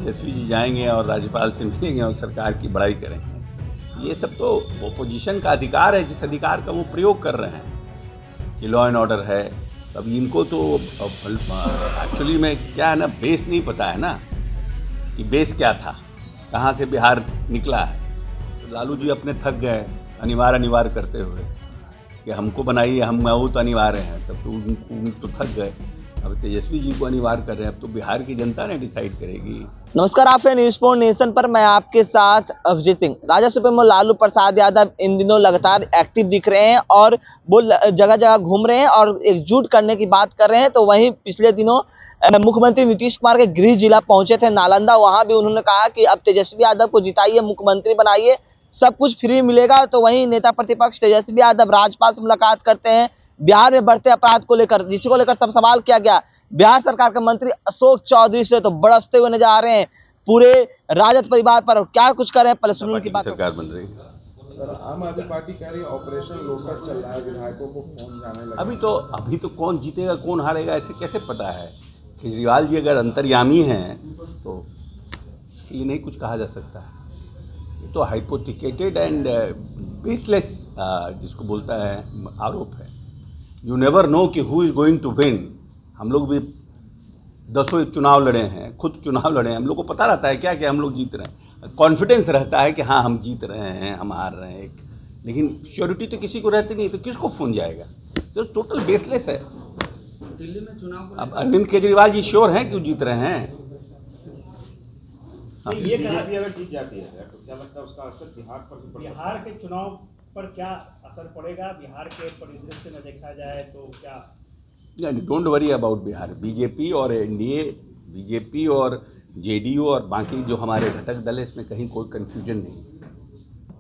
तेजस्वी जी जाएंगे और राज्यपाल से मिलेंगे और सरकार की बड़ाई करेंगे। ये सब तो ओपोजिशन का अधिकार है, जिस अधिकार का वो प्रयोग कर रहे हैं कि लॉ एंड ऑर्डर है। अब इनको तो एक्चुअली में क्या है ना, बेस नहीं पता है ना कि बेस क्या था, कहाँ से बिहार निकला है। तो लालू जी अपने थक गए अनिवार्य करते हुए कि हमको बनाइए, हम वो तो अनिवार्य हैं, तब तो उनको थक गए। अब तेजस्वी जी को अनिवार्य कर रहे हैं, अब तो बिहार की जनता ने डिसाइड करेगी। नमस्कार, आप हैं न्यूज़ पॉइंट नेशन पर। मैं आपके साथ अभिजीत सिंह। राजद सुप्रीमो लालू प्रसाद यादव इन दिनों लगातार एक्टिव दिख रहे हैं और वो जगह जगह घूम रहे हैं और एकजुट करने की बात कर रहे हैं। तो वहीं पिछले दिनों मुख्यमंत्री नीतीश कुमार के गृह जिला पहुंचे थे नालंदा। वहां भी उन्होंने कहा कि अब तेजस्वी यादव को जिताइए, मुख्यमंत्री बनाइए, सब कुछ फ्री मिलेगा। तो वहीं नेता प्रतिपक्ष तेजस्वी यादव राज्यपाल से मुलाकात करते हैं। बिहार में बढ़ते अपराध को लेकर, जिसको लेकर सब सवाल किया गया। बिहार सरकार के मंत्री अशोक चौधरी से तो बरसते हुए नजर आ रहे हैं पूरे राजद परिवार पर। क्या कुछ कर रहे हैं, पहले सुनिए उनकी बात। सरकार बन रही है सर, आम आदमी पार्टी कह रही है ऑपरेशन लोटस चल रहा है, विधायकों को फोन जाने लगा। अभी तो कौन जीतेगा कौन हारेगा ऐसे कैसे पता है। केजरीवाल जी अगर अंतर्यामी हैं तो इसके लिए नहीं कुछ कहा जा सकता है। ये तो हाइपोथिकेटेड एंड बेसलेस जिसको बोलता है आरोप है। यू नेवर नो कि who is going to win. हम लोग भी 10 चुनाव लड़े हैं, खुद चुनाव लड़े हैं, हम लोग को पता रहता है क्या कि हम लोग जीत रहे हैं। कॉन्फिडेंस रहता है कि हाँ हम जीत रहे हैं, हम हार रहे हैं, लेकिन श्योरिटी तो किसी को रहती नहीं, तो किसको फोन जाएगा। तो टोटल बेसलेस है। दिल्ली में चुनाव अब अरविंद केजरीवाल जी श्योर हैं कि वो जीत रहे हैं। हाँ। ये बीजेपी अगर जीत जाती है तो क्या लगता है उसका असर बिहार पर भी पड़ सकता है? बिहार के चुनाव पर क्या असर पड़ेगा? बिहार के परिदृश्य में देखा जाए तो क्या? Don't worry about Bihar. BJP और एनडीए, बीजेपी और जेडीयू और बाकी जो हमारे घटक दल है, इसमें कहीं कोई कन्फ्यूजन नहीं।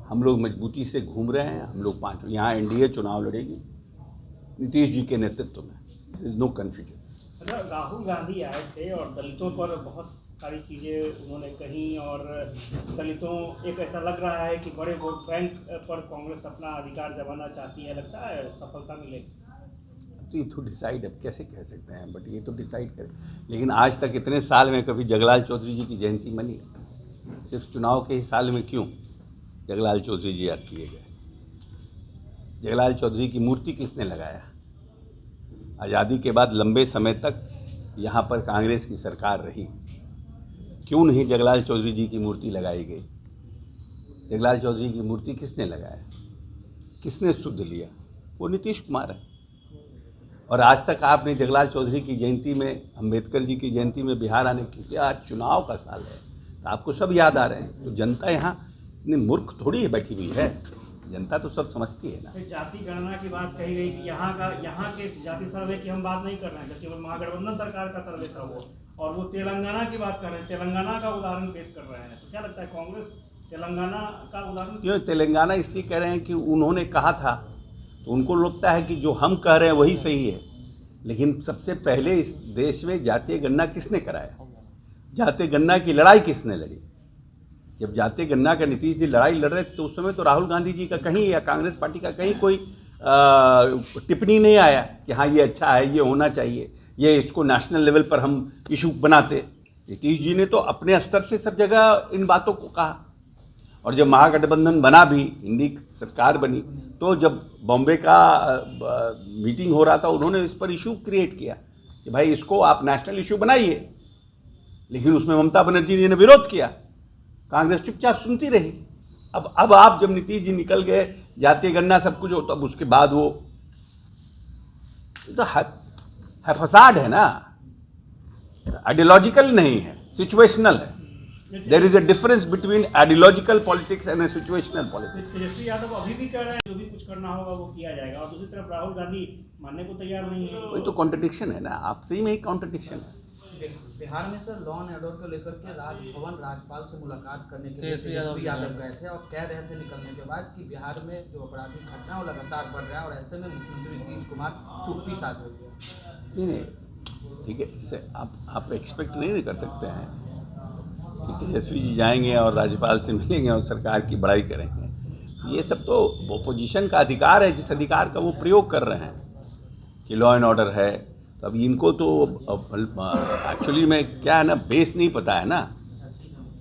हम लोग मजबूती से घूम रहे हैं। हम लोग 5 यहाँ एनडीए चुनाव लड़ेगी नीतीश जी के नेतृत्व में। Is no confusion. Rahul Gandhi आए थे और दलितों पर बहुत सारी चीज़ें उन्होंने कही, और दलितों एक ऐसा लग रहा है कि बड़े वोट बैंक पर कांग्रेस अपना अधिकार जमाना चाहती है। लगता है सफलता मिलेगी? तो ये तो डिसाइड अब कैसे कह सकते हैं, बट ये तो डिसाइड करें। लेकिन आज तक इतने साल में कभी जगलाल चौधरी जी की जयंती मनी? सिर्फ चुनाव के ही साल में क्यों जगलाल चौधरी जी याद किए गए? जगलाल चौधरी की मूर्ति किसने लगाया? आज़ादी के बाद लंबे समय तक यहाँ पर कांग्रेस की सरकार रही, क्यों नहीं जगलाल चौधरी जी की मूर्ति लगाई गई? जगलाल चौधरी की मूर्ति किसने लगाया, किसने शुद्ध लिया? वो नीतीश कुमार है। और आज तक आपने जगलाल चौधरी की जयंती में, अंबेडकर जी की जयंती में बिहार आने की, आज चुनाव का साल है तो आपको सब याद आ रहे हैं। तो जनता यहाँ इतनी मूर्ख थोड़ी है बैठी हुई है, जनता तो सब समझती है ना। जाति गणना की बात कही गई कि यहाँ के जाति सर्वे की हम बात नहीं कर रहे हैं, केवल महागठबंधन सरकार का सर्वे था वो, और वो तेलंगाना की बात कर रहे हैं, तेलंगाना का उदाहरण पेश कर रहे हैं। तो क्या लगता है कांग्रेस तेलंगाना का उदाहरण क्यों? तेलंगाना इसलिए कह रहे हैं कि उन्होंने कहा था, तो उनको लगता है कि जो हम कह रहे हैं वही सही है। लेकिन सबसे पहले इस देश में जातीय गणना किसने कराया? जातीय गणना की लड़ाई किसने लड़ी? जब जातीय गणना का नीतीश जी लड़ाई लड़ रहे थे तो उस समय तो राहुल गांधी जी का कहीं या कांग्रेस पार्टी का कहीं कोई टिप्पणी नहीं आया कि हाँ ये अच्छा है, ये होना चाहिए, ये इसको नेशनल लेवल पर हम इशू बनाते। नीतीश जी ने तो अपने स्तर से सब जगह इन बातों को कहा। और जब महागठबंधन बना भी, इंडी सरकार बनी, तो जब बॉम्बे का मीटिंग हो रहा था, उन्होंने इस पर इशू क्रिएट किया कि भाई इसको आप नेशनल इशू बनाइए। लेकिन उसमें ममता बनर्जी जी ने विरोध किया, कांग्रेस चुपचाप सुनती रही। अब आप जब नीतीश जी निकल गए, जातीय गणना सब कुछ हो, तब उसके बाद वो तो है फसाड है ना, आइडियोलॉजिकल नहीं है, सिचुएशनल है। There is a difference between ideological politics and a situational politics. Tejashwi Yadav अभी भी कह रहे हैं जो भी कुछ करना होगा वो किया जाएगा, और दूसरी तरफ राहुल गांधी मानने को तैयार नहीं है। वही तो कॉन्ट्रडिक्शन है ना, आपसे ही में ही कॉन्ट्रडिक्शन है। बिहार में सर लॉ एंड ऑर्डर को लेकर के राजभवन राज्यपाल से मुलाकात करने के लिए तेजस्वी यादव गए थे और कह रहे थे निकलने के बाद कि बिहार में जो आपराधिक घटना वो लगातार बढ़ रहा है और ऐसे में मुख्यमंत्री नीतीश कुमार चुप्पी साध रहे हैं। नहीं, ठीक है, जैसे आप एक्सपेक्ट नहीं कर सकते हैं कि तेजस्वी जी जाएंगे और राज्यपाल से मिलेंगे और सरकार की बड़ाई करेंगे। ये सब तो ओपोजिशन का अधिकार है, जिस अधिकार का वो प्रयोग कर रहे हैं कि लॉ एंड ऑर्डर है। तो अब इनको तो एक्चुअली में क्या है ना, बेस नहीं पता है ना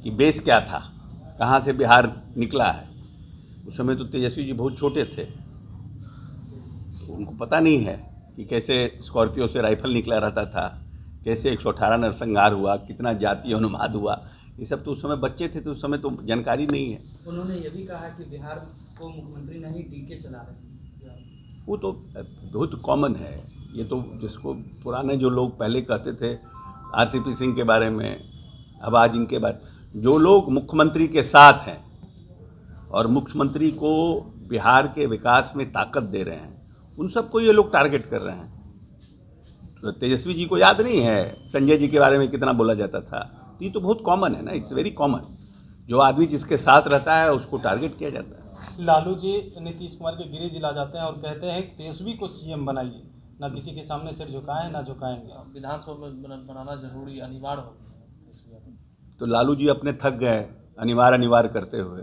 कि बेस क्या था, कहाँ से बिहार निकला है। उस समय तो तेजस्वी जी बहुत छोटे थे, उनको पता नहीं है कि कैसे स्कॉर्पियो से राइफल निकला रहता था, कैसे 118 नरसंहार हुआ, कितना जातीय अनुवाद हुआ। ये सब तो उस समय बच्चे थे, तो उस समय तो जानकारी नहीं है। उन्होंने ये भी कहा कि बिहार को मुख्यमंत्री नहीं डीके चला रहे हैं। वो तो बहुत कॉमन है। ये तो जिसको पुराने जो लोग पहले कहते थे आरसीपी सिंह के बारे में, अब आज इनके बारे, जो लोग मुख्यमंत्री के साथ हैं और मुख्यमंत्री को बिहार के विकास में ताकत दे रहे हैं, उन सबको ये लोग टारगेट कर रहे हैं। तो तेजस्वी जी को याद नहीं है संजय जी के बारे में कितना बोला जाता था। तो ये तो बहुत कॉमन है ना, इट्स वेरी कॉमन। जो आदमी जिसके साथ रहता है उसको टारगेट किया जाता है। लालू जी नीतीश कुमार के गृह जिला जाते हैं और कहते हैं कि तेजस्वी को सीएम बनाइए, ना किसी के सामने सिर झुकाएं ना झुकाएंगे। विधानसभा में बनाना जरूरी अनिवार्य हो गया। तो लालू जी अपने थक गए अनिवार्य करते हुए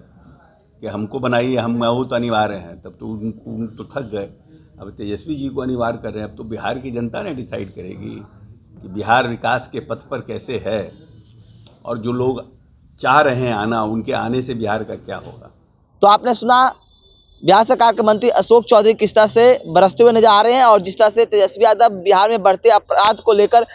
कि हमको बनाइए, हम बहुत अनिवार्य हैं। तब तो उन तो थक गए। अब तेजस्वी जी को अनिवार्य कर रहे हैं। अब तो बिहार की जनता ने डिसाइड करेगी कि बिहार विकास के पथ पर कैसे है, और जो लोग चाह रहे हैं आना, उनके आने से बिहार का क्या होगा। तो आपने सुना बिहार सरकार के मंत्री अशोक चौधरी किस तरह से बरसते हुए नजर आ रहे हैं, और जिस तरह से तेजस्वी यादव बिहार में बढ़ते अपराध को लेकर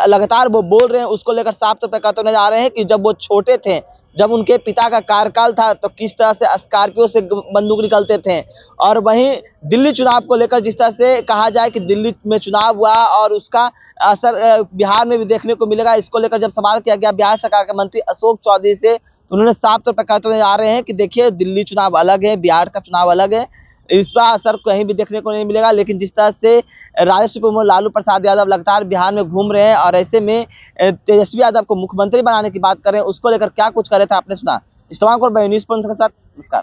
लगातार वो बोल रहे हैं, उसको लेकर साफ तौर पर कहते नजर आ रहे हैं कि जब वो छोटे थे, जब उनके पिता का कार्यकाल था, तो किस तरह से स्कॉर्पियो से बंदूक निकलते थे। और वहीं दिल्ली चुनाव को लेकर जिस तरह से कहा जाए कि दिल्ली में चुनाव हुआ और उसका असर बिहार में भी देखने को मिलेगा, इसको लेकर जब सवाल किया गया बिहार सरकार के मंत्री अशोक चौधरी से, तो उन्होंने साफ तौर पर कहते हुए आ रहे हैं कि देखिए दिल्ली चुनाव अलग है, बिहार का चुनाव अलग है, इसका असर कहीं भी देखने को नहीं मिलेगा। लेकिन जिस तरह से राजस्व प्रमुख लालू प्रसाद यादव लगातार बिहार में घूम रहे हैं और ऐसे में तेजस्वी यादव को मुख्यमंत्री बनाने की बात कर रहे हैं, उसको लेकर क्या कुछ करे थे आपने सुना। इस्तेमाल न्यूज़ के साथ नमस्कार।